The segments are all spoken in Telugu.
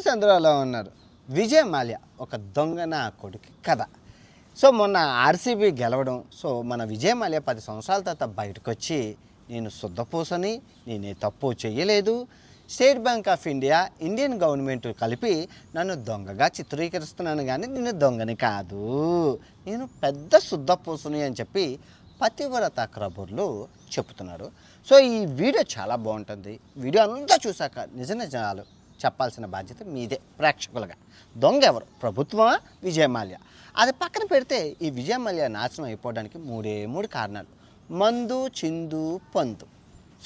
ఫ్రెండ్స్ అందరూ అలా ఉన్నారు. విజయ్ మాల్యా ఒక దొంగ నా కొడుకు కథ. సో మొన్న ఆర్సీబీ గెలవడం, సో మన విజయ్ మాల్యా 10 సంవత్సరాల తర్వాత బయటకు వచ్చి నేను శుద్ధపూసని, నేనే తప్పు చేయలేదు, state bank of India, Indian government కలిపి నన్ను దొంగగా చిత్రీకరిస్తున్నాను, కానీ నేను దొంగని కాదు, నేను పెద్ద శుద్ధపూసని అని చెప్పి పతివ్రత కబుర్లు చెప్తున్నారు. సో ఈ వీడియో చాలా బాగుంటుంది. వీడియో అంతా చూశాక నిజాలు చెప్పాల్సిన బాధ్యత మీదే ప్రేక్షకులుగా. దొంగ ఎవరు, ప్రభుత్వమా, విజయ్ మాల్యా? అది పక్కన పెడితే ఈ విజయ్ మాల్యా నాశనం అయిపోవడానికి మూడు కారణాలు: మందు, చిందు, పందు.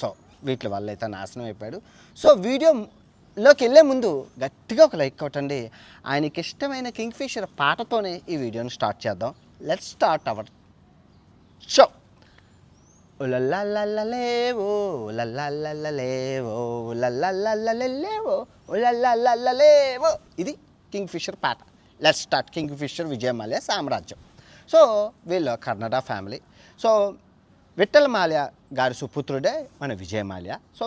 సో వీటి వల్ల అయితే నాశనం అయిపోయాడు. సో వీడియోలోకి వెళ్ళే ముందు గట్టిగా ఒక లైక్ కొట్టండి. ఆయనకి ఇష్టమైన కింగ్ఫిషర్ పాటతోనే ఈ వీడియోని స్టార్ట్ చేద్దాం. Let's start our show. ఉలల్లల్లలేవో ఉలల్లల్లలేవో ఉలల్లల్లలేవో ఉలల్లల్లలేవో, ఇది కింగ్ఫిషర్ పాట. Let's start. Kingfisher Vijay Mallya సామ్రాజ్యం. సో వీళ్ళు కర్ణాటక ఫ్యామిలీ. సో విఠల్ మాల్యా గారి సుపుత్రుడే మన విజయ్ మాల్యా. సో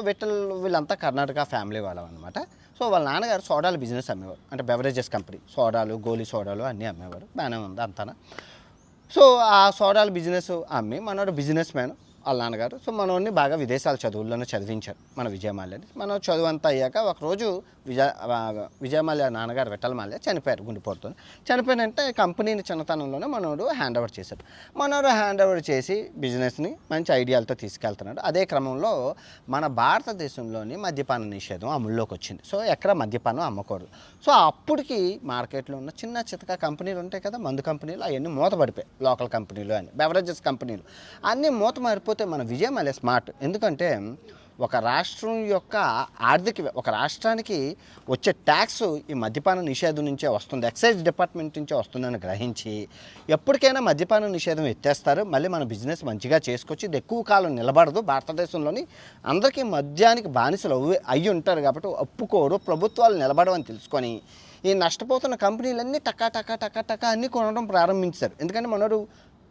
వీళ్ళంతా కర్ణాటక ఫ్యామిలీ వాళ్ళం అనమాట. సో వాళ్ళ నాన్నగారు సోడాలు బిజినెస్ అమ్మేవారు, అంటే బెవరేజెస్ కంపెనీ, సోడాలు, గోలీ సోడాలు అన్నీ అమ్మేవారు. బాగానే ఉంది అంతానా. సో ఆ సోడాల బిజినెస్ అమ్మి మనోడు బిజినెస్ మ్యాన్ వాళ్ళ నాన్నగారు. సో మనోడిని బాగా విదేశాల చదువుల్లోనే చదివించారు మన విజయ్ మాల్యాని. మనం చదువు అంతా అయ్యాక ఒకరోజు విజయ్ మాల్యా నాన్నగారు విఠల్ మాల్యా చనిపోయారు గుండెపోటుతో. చనిపోయినంటే కంపెనీని చిన్నతనంలోనే మనోడు హ్యాండ్ ఓవర్ చేశారు. మనోడు హ్యాండ్ ఓవర్ చేసి బిజినెస్ని మంచి ఐడియాలతో తీసుకెళ్తున్నాడు. అదే క్రమంలో మన భారతదేశంలోని మద్యపాన నిషేధం అమల్లోకి వచ్చింది. సో ఎక్కడ మద్యపానం అమ్మకూడదు. సో అప్పటికి మార్కెట్లో ఉన్న చిన్న చితక కంపెనీలు ఉంటాయి కదా, మందు కంపెనీలు, అవన్నీ మూతపడిపోయాయి. లోకల్ కంపెనీలు అని బెవరేజెస్ కంపెనీలు అన్నీ మూత మారిపోతే మన విజయ్ మాల్యా స్మార్ట్. ఎందుకంటే ఒక రాష్ట్రం యొక్క ఒక రాష్ట్రానికి వచ్చే ట్యాక్స్ ఈ మద్యపాన నిషేధం నుంచే వస్తుంది, ఎక్సైజ్ డిపార్ట్మెంట్ నుంచే వస్తుందని గ్రహించి ఎప్పటికైనా మద్యపాన నిషేధం ఎత్తేస్తారు. మళ్ళీ మన బిజినెస్ మంచిగా చేసుకొచ్చి ఇది ఎక్కువ కాలం నిలబడదు. భారతదేశంలోని అందరికీ మద్యానికి బానిసలు అయ్యి ఉంటారు కాబట్టి ఒప్పుకోరు, ప్రభుత్వాలు నిలబడవని తెలుసుకొని ఈ నష్టపోతున్న కంపెనీలన్నీ టకా అన్నీ కొనడం ప్రారంభించారు. ఎందుకంటే మనోడు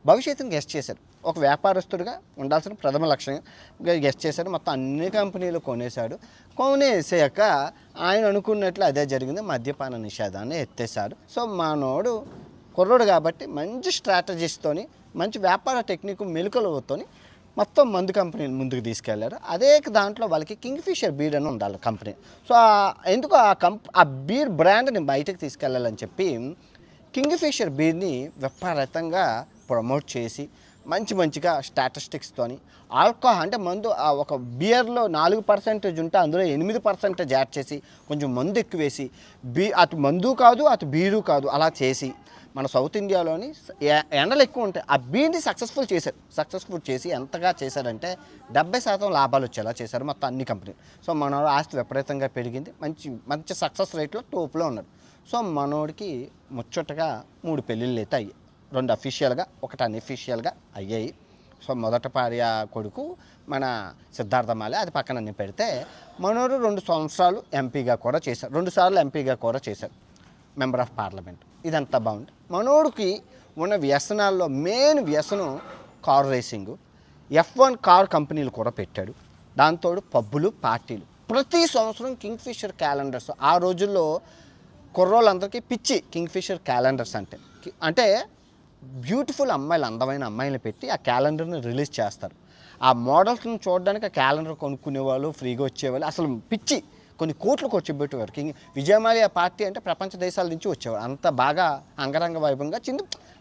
భవిష్యత్తుని గెస్ట్ చేశారు. ఒక వ్యాపారస్తుడిగా ఉండాల్సిన ప్రథమ లక్ష్యంగా గెస్ట్ చేశాడు. మొత్తం అన్ని కంపెనీలు కొనేసాక ఆయన అనుకున్నట్లు అదే జరిగింది, మద్యపాన నిషేధాన్ని ఎత్తేసాడు. సో మనోడు కుర్రోడు కాబట్టి మంచి స్ట్రాటజీస్తోని, మంచి వ్యాపార టెక్నిక్ మెలకువతోని మొత్తం మందు కంపెనీని ముందుకు తీసుకెళ్లారు. అదే దాంట్లో వాళ్ళకి కింగ్ఫిషర్ బీర్ అని ఉండాలి కంపెనీ. సో ఎందుకు ఆ బీర్ బ్రాండ్ని బయటకు తీసుకెళ్లాలని చెప్పి కింగ్ఫిషర్ బీర్ని విపరీతంగా ప్రమోట్ చేసి మంచిగా స్టాటిస్టిక్స్తోని ఆల్కహాల్ అంటే మందు ఒక బియర్లో 4% ఉంటే అందులో 8% యాడ్ చేసి కొంచెం మందు ఎక్కువేసి అటు మందు కాదు అటు బీరు కాదు అలా చేసి మన సౌత్ ఇండియాలోని ఎండలు ఎక్కువ ఉంటాయి. ఆ బీర్ని సక్సెస్ఫుల్ చేసి ఎంతగా చేశారంటే 70% లాభాలు వచ్చేలా చేశారు మొత్తం అన్ని కంపెనీలు. సో మన ఆస్తి విపరీతంగా పెరిగింది, మంచి సక్సెస్ రేట్లో టోప్లో ఉన్నారు. సో మనోడికి ముచ్చటగా 3 పెళ్ళిళ్ళు అయితే అయ్యాయి. 2 అఫీషియల్గా, 1 అన్అఫీషియల్గా అయ్యాయి. సో మొదటి భార్య కొడుకు మన సిద్ధార్థ మాల్యా, అది పక్కన పెడితే మనోడు 2 సంవత్సరాలు ఎంపీగా కూడా చేశారు, 2 సార్లు ఎంపీగా కూడా చేశారు, మెంబర్ ఆఫ్ పార్లమెంట్. ఇదంతా బాగుంది. మనోడికి ఉన్న వ్యసనాల్లో మెయిన్ వ్యసనం కార్ రేసింగు, F1 కార్ కంపెనీలు కూడా పెట్టాడు. దాంతో పబ్బులు, పార్టీలు. ప్రతి సంవత్సరం కింగ్ఫిషర్ క్యాలెండర్స్, ఆ రోజుల్లో కుర్రోళ్ళందరికీ పిచ్చి కింగ్ఫిషర్ క్యాలెండర్స్ అంటే బ్యూటిఫుల్ అమ్మాయిలు, అందమైన అమ్మాయిలు పెట్టి ఆ క్యాలెండర్ని రిలీజ్ చేస్తారు. ఆ మోడల్స్ని చూడడానికి ఆ క్యాలెండర్ కొనుక్కునేవాళ్ళు, ఫ్రీగా వచ్చేవాళ్ళు, అసలు పిచ్చి కొన్ని కోట్లు ఖర్చు పెట్టేవారు. విజయ్ మాల్యా పార్టీ అంటే ప్రపంచ దేశాల నుంచి వచ్చేవాడు. అంత బాగా అంగరంగ వైభవంగా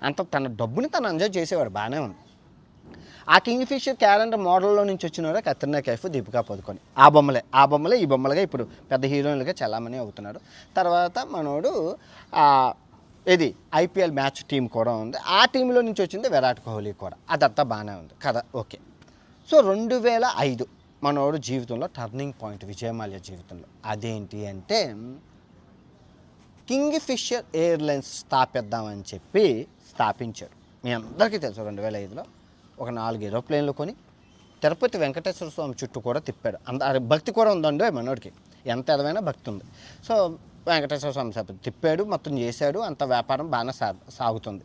అంత తన డబ్బుని తను ఎంజాయ్ చేసేవాడు, బాగానే ఉంది. ఆ కింగ్ఫిషర్ క్యాలెండర్ మోడల్లో నుంచి వచ్చినవారు కత్రినా కైఫ్, దీపికా పదుకొని. ఆ బొమ్మలే ఈ బొమ్మలుగా ఇప్పుడు పెద్ద హీరోయిన్లుగా చలామణి అవుతున్నారు. తర్వాత మనోడు ఇది ఐపీఎల్ మ్యాచ్ టీం కూడా ఉంది, ఆ టీంలో నుంచి వచ్చింది విరాట్ కోహ్లీ కూడా. అదంతా బాగానే ఉంది కదా, ఓకే. సో 2005 మనోడు జీవితంలో టర్నింగ్ పాయింట్ విజయ్ మాల్యా జీవితంలో. అదేంటి అంటే కింగ్ఫిషర్ ఎయిర్లైన్స్ స్థాపిద్దామని చెప్పి స్థాపించాడు. మీ అందరికీ తెలుసు 2005లో ఒక 4 ఏరోప్లేన్లు కొని తిరుపతి వెంకటేశ్వర స్వామి చుట్టూ కూడా తిప్పాడు. భక్తి కూడా ఉందండి మనోడికి, ఎంత ఎదవైనా భక్తి ఉంది. సో వెంకటేశ్వర స్వామి తిప్పాడు, మొత్తం చేశాడు, అంత వ్యాపారం బాగానే సాగుతుంది.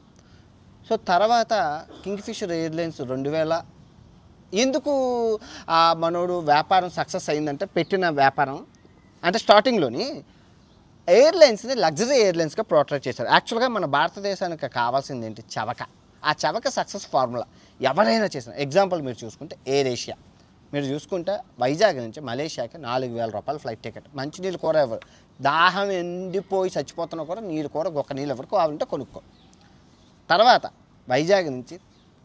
సో తర్వాత కింగ్ఫిషర్ ఎయిర్లైన్స్ 2000 ఎందుకు మనోడు వ్యాపారం సక్సెస్ అయిందంటే పెట్టిన వ్యాపారం అంటే స్టార్టింగ్లోని ఎయిర్లైన్స్ని లగ్జరీ ఎయిర్లైన్స్గా పోర్ట్రేట్ చేశారు. యాక్చువల్గా మన భారతదేశానికి కావాల్సింది ఏంటి? చవక. ఆ చవక సక్సెస్ ఫార్ములా ఎవరైనా చేసిన ఎగ్జాంపుల్ మీరు చూసుకుంటే ఎయిర్ ఏషియా మీరు చూసుకుంటే వైజాగ్ నుంచి మలేషియాకి 4,000 రూపాయలు ఫ్లైట్ టికెట్. మంచినీళ్ళు కూర ఎవరు దాహం ఎండిపోయి చచ్చిపోతున్నా కూడా నీళ్ళు కూర గొక్క నీళ్ళు ఎవరు కావాలంటే కొనుక్కో. తర్వాత వైజాగ్ నుంచి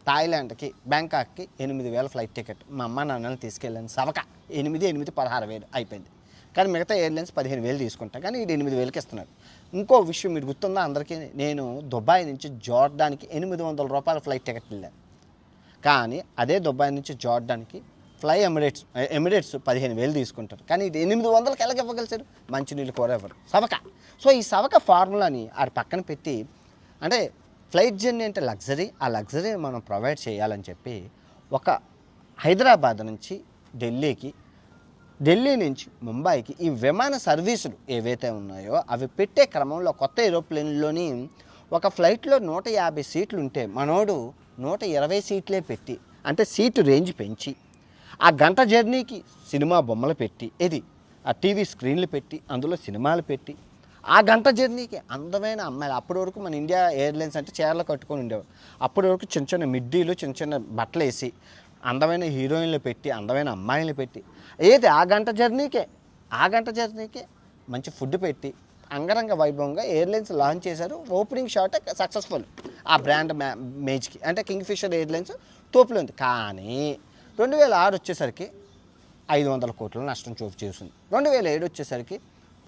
థాయిలాండ్కి బ్యాంకాక్కి 8,000 ఫ్లైట్ టికెట్. మా అమ్మ నాన్నని తీసుకెళ్ళాను సవక 16,000 అయిపోయింది. కానీ మిగతా ఎయిర్లైన్స్ 15,000 తీసుకుంటా, కానీ ఇది 8,000కి ఇస్తున్నాడు. ఇంకో విషయం మీరు గుర్తుందా అందరికీ, నేను దుబాయ్ నుంచి జార్డాన్కి 800 రూపాయల ఫ్లైట్ టికెట్ వెళ్ళాను. కానీ అదే దుబాయ్ నుంచి జార్డాన్కి ఎమిరేట్స్ 15,000 తీసుకుంటారు. కానీ ఇది 800కి ఎలాగ ఇవ్వగలిసారు? మంచినీళ్ళు కూర ఎవరు సవక. సో ఈ సవక ఫార్ములాని ఆడ పక్కన పెట్టి, అంటే ఫ్లైట్ జర్నీ అంటే లగ్జరీ, ఆ లగ్జరీని మనం ప్రొవైడ్ చేయాలని చెప్పి ఒక హైదరాబాద్ నుంచి ఢిల్లీకి, ఢిల్లీ నుంచి ముంబైకి ఈ విమాన సర్వీసులు ఏవైతే ఉన్నాయో అవి పెట్టే క్రమంలో కొత్త ఏరోప్లేన్లోని ఒక ఫ్లైట్లో 150 సీట్లు ఉంటే మనోడు 120 సీట్లే పెట్టి, అంటే సీటు రేంజ్ పెంచి ఆ గంట జర్నీకి సినిమా బొమ్మలు పెట్టి, ఆ టీవీ స్క్రీన్లు పెట్టి అందులో సినిమాలు పెట్టి ఆ గంట జర్నీకి అందమైన అమ్మాయిలు. అప్పటి వరకు మన ఇండియా ఎయిర్లైన్స్ అంటే చీరలు కట్టుకొని ఉండేవారు. అప్పటి వరకు చిన్న చిన్న మిడ్డీలు, చిన్న చిన్న బట్టలు వేసి అందమైన హీరోయిన్లు పెట్టి, అందమైన అమ్మాయిలు పెట్టి, ఆ గంట జర్నీకే మంచి ఫుడ్ పెట్టి అంగరంగ వైభవంగా ఎయిర్లైన్స్ లాంచ్ చేశారు. ఓపెనింగ్ షాట్ సక్సెస్ఫుల్ ఆ బ్రాండ్ మేజ్కి, అంటే కింగ్ఫిషర్ ఎయిర్లైన్స్ తోపులో ఉంది. కానీ 2006 వచ్చేసరికి 500 కోట్ల నష్టం చోటు చేసింది. 2007 వచ్చేసరికి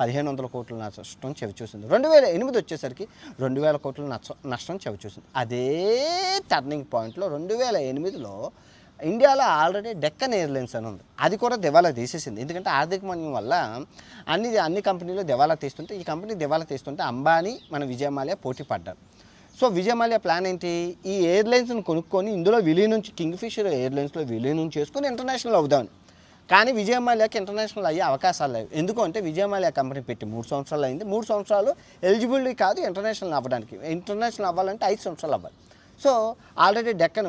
1,500 కోట్ల నష్టం చెవి చూసింది. 2008 వచ్చేసరికి 2,000 కోట్ల నష్టం చెవి చూసింది. అదే టర్నింగ్ పాయింట్లో 2008లో ఇండియాలో ఆల్రెడీ డెక్కన్ ఎయిర్లైన్స్ అని ఉంది, అది కూడా దివాలా తీసేసింది. ఎందుకంటే ఆర్థిక మాంద్యం వల్ల అన్ని కంపెనీలు దివాలా తీస్తుంటే, ఈ కంపెనీ దివాలా తీస్తుంటే అంబానీ మన విజయ్ మాల్యా పోటీ పడ్డారు. సో విజయ్ మాల్యా ప్లాన్ ఏంటి? ఈ ఎయిర్లైన్స్ని కొనుక్కొని ఇందులో విలీనం, కింగ్ఫిషర్ ఎయిర్లైన్స్లో విలీనం చేసుకొని ఇంటర్నేషనల్ అవుదామని. కానీ విజయ్ మాల్యాకి ఇంటర్నేషనల్ అయ్యే అవకాశాలు లేవు. ఎందుకంటే విజయ్ మాల్యా కంపెనీ పెట్టి 3 సంవత్సరాలు అయింది. 3 సంవత్సరాలు ఎలిజిబిలిటీ కాదు ఇంటర్నేషనల్ అవ్వడానికి. ఇంటర్నేషనల్ అవ్వాలంటే 5 సంవత్సరాలు అవ్వాలి. సో ఆల్రెడీ డెక్కన్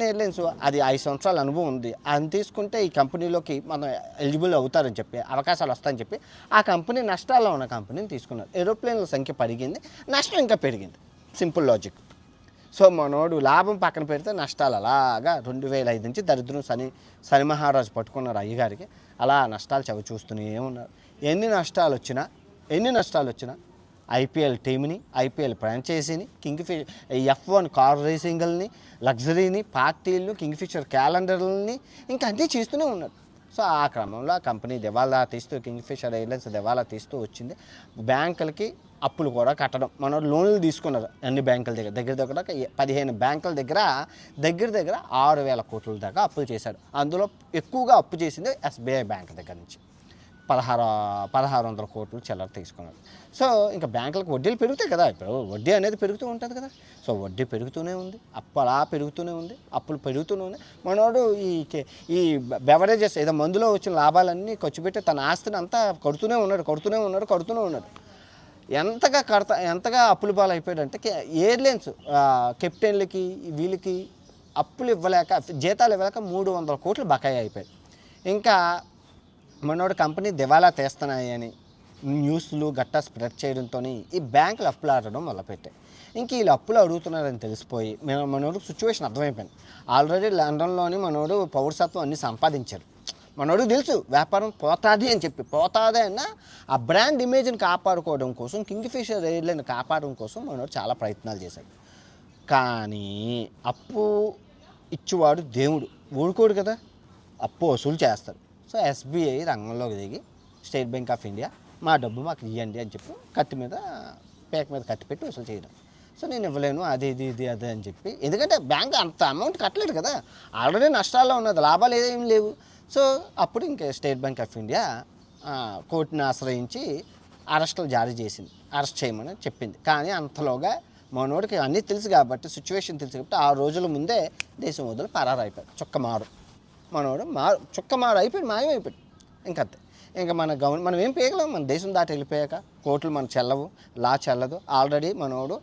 ఎయిర్లైన్స్ అది 5 సంవత్సరాల అనుభవం ఉంది, అది తీసుకుంటే ఈ కంపెనీలోకి మనం ఎలిజిబుల్ అవుతారని చెప్పి, అవకాశాలు వస్తాయని చెప్పి ఆ కంపెనీ నష్టాల్లో ఉన్న కంపెనీని తీసుకున్నారు. ఏరోప్లేన్ల సంఖ్య పెరిగింది, నష్టం ఇంకా పెరిగింది. Simple logic. సో మనోడు లాభం పక్కన పెడితే నష్టాలు అలాగా 2005 నుంచి దరిద్రం శని మహారాజు పట్టుకున్నారు అయ్యగారికి. అలా నష్టాలు చవి చూస్తూనే ఉన్నారు. ఎన్ని నష్టాలు వచ్చినా ఐపీఎల్ టీమ్ని, ఐపీఎల్ ఫ్రాంచైజీని, కింగ్ఫిషర్ F1 కార్ రేసింగ్లని, లగ్జరీని, పార్టీలు, కింగ్ఫిషర్ క్యాలెండర్లని ఇంకా అన్నీ చేస్తూనే ఉన్నారు. సో ఆ క్రమంలో ఆ కంపెనీ దివాలా తీస్తూ, కింగ్ఫిషర్ ఎయిర్లైన్స్ దివాలా తీస్తూ వచ్చింది. బ్యాంకులకి అప్పులు కూడా కట్టడం, మన లోన్లు తీసుకున్నారు అన్ని బ్యాంకుల దగ్గర 15 బ్యాంకుల దగ్గర 6,000 కోట్ల దాకా అప్పులు చేశారు. అందులో ఎక్కువగా అప్పు చేసింది SBI బ్యాంక్ దగ్గర నుంచి 1,600 కోట్లు చిల్లర తీసుకున్నారు. సో ఇంకా బ్యాంకులకు వడ్డీలు పెరుగుతాయి కదా, ఇప్పుడు వడ్డీ అనేది పెరుగుతూ ఉంటుంది కదా. సో వడ్డీ పెరుగుతూనే ఉంది, అప్పు అలా పెరుగుతూనే ఉంది, అప్పులు పెరుగుతూనే ఉంది. మనోడు ఈ బెవరేజెస్ ఏదో మందులో వచ్చిన లాభాలన్నీ ఖర్చు పెట్టి తన ఆస్తిని అంతా కడుతూనే ఉన్నాడు. ఎంతగా అప్పులు పాలు అయిపోయాడంటే ఎయిర్లైన్స్ కెప్టెన్లకి వీళ్ళకి అప్పులు ఇవ్వలేక, జీతాలు ఇవ్వలేక 300 కోట్లు బకాయి అయిపోయాయి. ఇంకా మనోడు కంపెనీ దివాలా తీస్తున్నాయని న్యూస్లు గట్టా స్ప్రెడ్ చేయడంతో ఈ బ్యాంకులు అప్పులు ఆడడం మొదలుపెట్టాయి. ఇంక వీళ్ళు అప్పులు అడుగుతున్నారని తెలిసిపోయి మనోడు సిచ్యువేషన్ అర్థమైపోయింది. ఆల్రెడీ లండన్లోని మనోడు పౌరసత్వం అన్నీ సంపాదించారు. మనోడు తెలుసు వ్యాపారం పోతాది అని చెప్పి, పోతాది అన్న ఆ బ్రాండ్ ఇమేజ్ని కాపాడుకోవడం కోసం, కింగ్ఫిషర్ ఎయిర్లైన్ కాపాడడం కోసం మనోడు చాలా ప్రయత్నాలు చేశాడు. కానీ అప్పు ఇచ్చేవాడు దేవుడు ఊరుకోడు కదా, అప్పు వసూలు చేస్తాడు. సో SBI రంగంలోకి దిగి స్టేట్ బ్యాంక్ ఆఫ్ ఇండియా మా డబ్బు మాకు ఇవ్వండి అని చెప్పి పేక మీద కత్తి పెట్టి వసూలు చేయడం. సో నేను ఇవ్వలేను అది అని చెప్పి, ఎందుకంటే బ్యాంక్ అంత అమౌంట్ కట్టలేదు కదా, ఆల్రెడీ నష్టాల్లో ఉన్నది, లాభాలు ఏమీ లేవు. సో అప్పుడు ఇంకా స్టేట్ బ్యాంక్ ఆఫ్ ఇండియా కోర్టుని ఆశ్రయించి అరెస్టులు జారీ చేసింది, అరెస్ట్ చేయమని చెప్పింది. కానీ అంతలోగా మనోడికి అన్నీ తెలుసు కాబట్టి, సిచ్యువేషన్ తెలుసు కాబట్టి 6 రోజుల ముందే దేశం వదిలి పరారైపోయాడు. మనోడు అయిపోయాడు, మాయమైపోయాడు. ఇంకంతే. ఇంకా మనం ఏం పీకలేము, మన దేశం దాటి వెళ్ళిపోయాక కోర్టులు మన చెల్లవు, లా చెల్లదు. ఆల్రెడీ మనోడు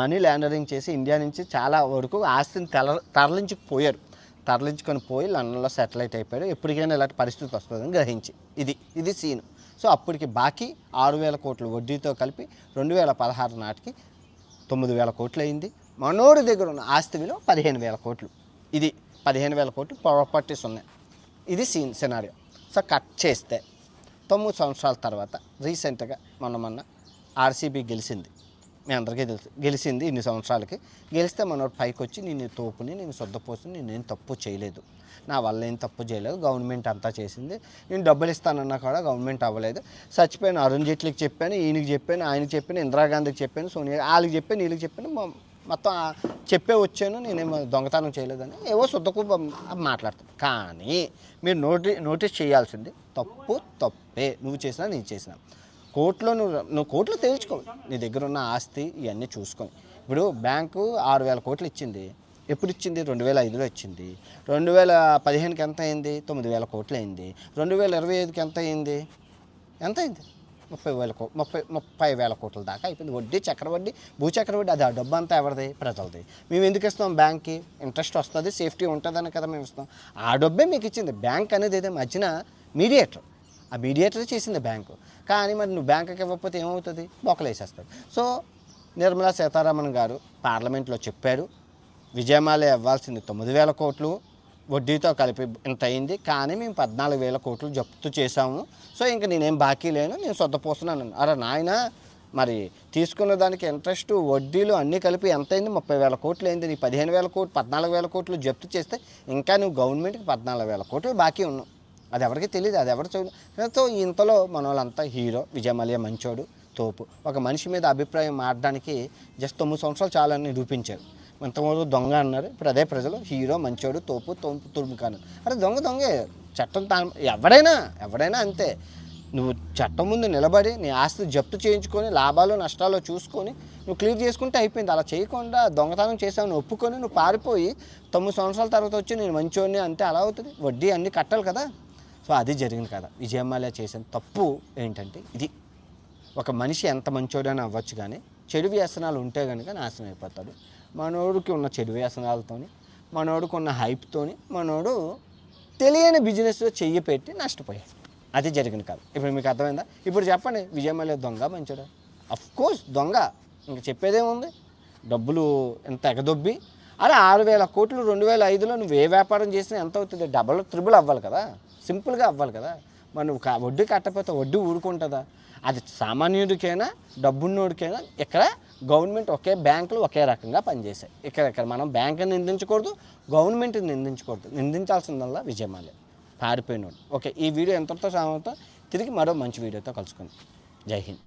మనీ లాండరింగ్ చేసి ఇండియా నుంచి చాలా వరకు ఆస్తిని తరలించుకొని పోయి లండన్లో సెటిలైట్ అయిపోయాడు. ఎప్పటికైనా ఇలాంటి పరిస్థితి వస్తుందని గ్రహించి ఇది సీన్. సో అప్పటికి బాకీ 6,000 కోట్లు వడ్డీతో కలిపి 2016 నాటికి 9,000 కోట్లు అయింది. మనోడి దగ్గర ఉన్న ఆస్తి విలువ 15,000 కోట్లు. ఇది 15,000 కోట్లు ప్రాపర్టీస్ ఉన్నాయి. ఇది సినారియో. సో కట్ చేస్తే 9 సంవత్సరాల తర్వాత రీసెంట్గా మొన్న ఆర్సీబీ గెలిచింది. మీ అందరికీ తెలుసు, గెలిచింది ఇన్ని సంవత్సరాలకి. గెలిస్తే మనోడు పైకి వచ్చి నేను తోపుని, నేను సొద్దపోసుని, నేనేం తప్పు చేయలేదు, నా వల్ల ఏం తప్పు చేయలేదు, గవర్నమెంట్ అంతా చేసింది, నేను డబ్బులు ఇస్తానన్నా కూడా గవర్నమెంట్ అవ్వలేదు, చచ్చిపోయిన అరుణ్ జైట్లీకి చెప్పాను, ఈయనకి చెప్పాను, ఆయనకి చెప్పాను, ఇందిరాగాంధీకి చెప్పాను, సోనియా వాళ్ళకి చెప్పాను, వీళ్ళకి చెప్పాను, మొత్తం చెప్పే వచ్చాను, నేనేమో దొంగతనం చేయలేదని ఏవో శుద్ధకు మాట్లాడతాను. కానీ మీరు నోటీస్ చేయాల్సింది తప్పే, నువ్వు చేసినా నేను చేసినా. కోర్టులో నువ్వు కోర్టులో తేల్చుకో, నీ దగ్గర ఉన్న ఆస్తి ఇవన్నీ చూసుకొని. ఇప్పుడు బ్యాంకు 6,000 కోట్లు ఇచ్చింది. ఎప్పుడు ఇచ్చింది? 2005లో ఇచ్చింది. 2015కి ఎంత అయింది? 9,000 కోట్లు అయింది. 2025కి ఎంత అయింది? 30,000 కోట్ల దాకా అయిపోయింది. వడ్డీ, చక్రవడ్డీ, భూచక్రవడ్డీ, అది ఆ డబ్బు అంతా ఎవరిది? ప్రజలది. మేము ఎందుకు ఇస్తాం? బ్యాంక్కి ఇంట్రెస్ట్ వస్తుంది, సేఫ్టీ ఉంటుందని కదా మేము ఇస్తాం. ఆ డబ్బే మీకు ఇచ్చింది. బ్యాంక్ అనేది ఏదో మధ్యన మీడియేటర్, ఆ మీడియేటర్ చేసింది బ్యాంకు. కానీ మరి నువ్వు బ్యాంకుకి ఇవ్వకపోతే ఏమవుతుంది? బొక్కలు వేసేస్తాడు. సో నిర్మలా సీతారామన్ గారు పార్లమెంట్లో చెప్పారు, విజయమాల్యా ఇవ్వాల్సింది 9,000 కోట్లు వడ్డీతో కలిపి ఇంత అయింది, కానీ మేము 14,000 కోట్లు జప్తు చేశాము. సో ఇంకా నేనేం బాకీ లేను, నేను సొద్దపోస్తున్నాను. అరే నాయన, మరి తీసుకున్న దానికి ఇంట్రెస్ట్, వడ్డీలు అన్నీ కలిపి ఎంత అయింది? 30,000 కోట్లు అయింది. నీ 15,000 కోట్లు, 14,000 కోట్లు జప్తు చేస్తే ఇంకా నువ్వు గవర్నమెంట్కి 14,000 కోట్లు బాకీ ఉన్నావు. అది ఎవరికి తెలియదు, అది ఎవరు చూడలేదు. సో ఇంతలో మన వాళ్ళంతా హీరో, విజయమాల్యా మంచోడు, తోపు. ఒక మనిషి మీద అభిప్రాయం మారడానికి జస్ట్ 9 సంవత్సరాలు చాలని నిరూపించారు. ఇంతకుముందు దొంగ అన్నారు, ఇప్పుడు అదే ప్రజలు హీరో, మంచోడు, తోపు, తురుముకాను. అరే దొంగే, చట్టం ఎవడైనా అంతే. నువ్వు చట్టం ముందు నిలబడి నీ ఆస్తి జప్తు చేయించుకొని లాభాలు నష్టాలు చూసుకొని నువ్వు క్లియర్ చేసుకుంటే అయిపోయింది. అలా చేయకుండా దొంగతనం చేసావు ఒప్పుకొని నువ్వు పారిపోయి 9 సంవత్సరాల తర్వాత వచ్చి నేను మంచోడిని అంటే అలా అవుతుంది. వడ్డీ అన్నీ కట్టాలి కదా. సో అది జరిగింది కదా. విజయమాల్యా చేసిన తప్పు ఏంటంటే ఇది. ఒక మనిషి ఎంత మంచోడని అవ్వచ్చు, కానీ చెడు వ్యసనాలు ఉంటే కనుక నాశనం అయిపోతాడు. మనోడికి ఉన్న చెడు వ్యసనాలతోని, మనోడికి ఉన్న హైప్తోని మనోడు తెలియని బిజినెస్లో చెయ్యి పెట్టి నష్టపోయాడు. అది జరిగింది కాదు. ఇప్పుడు మీకు అర్థమైందా? ఇప్పుడు చెప్పండి, విజయమాల్యా దొంగ మంచోడా? అఫ్కోర్స్ దొంగ, ఇంక చెప్పేదేముంది. డబ్బులు ఎంత ఎగదొబ్బి, అరే 6,000 కోట్లు 2005లో నువ్వు ఏ వ్యాపారం చేసినా ఎంత అవుతుంది? డబల్ త్రిబుల్ అవ్వాలి కదా, సింపుల్గా అవ్వాలి కదా. మరి నువ్వు వడ్డీ కట్టకపోతే వడ్డీ ఊరుకుంటుందా? అది సామాన్యుడికైనా డబ్బున్నోడికైనా ఇక్కడ గవర్నమెంట్ ఒకే బ్యాంకులు ఒకే రకంగా పనిచేశాయి. ఇక్కడ మనం బ్యాంకుని నిందించకూడదు, గవర్నమెంట్ని నిందించకూడదు. నిందించాల్సిందల్లా విజయమాల్యా, పారిపోయినోడు. ఓకే, ఈ వీడియో ఎంతతో సామతో తిరిగి మరో మంచి వీడియోతో కలుసుకుందాం. జై హింద్.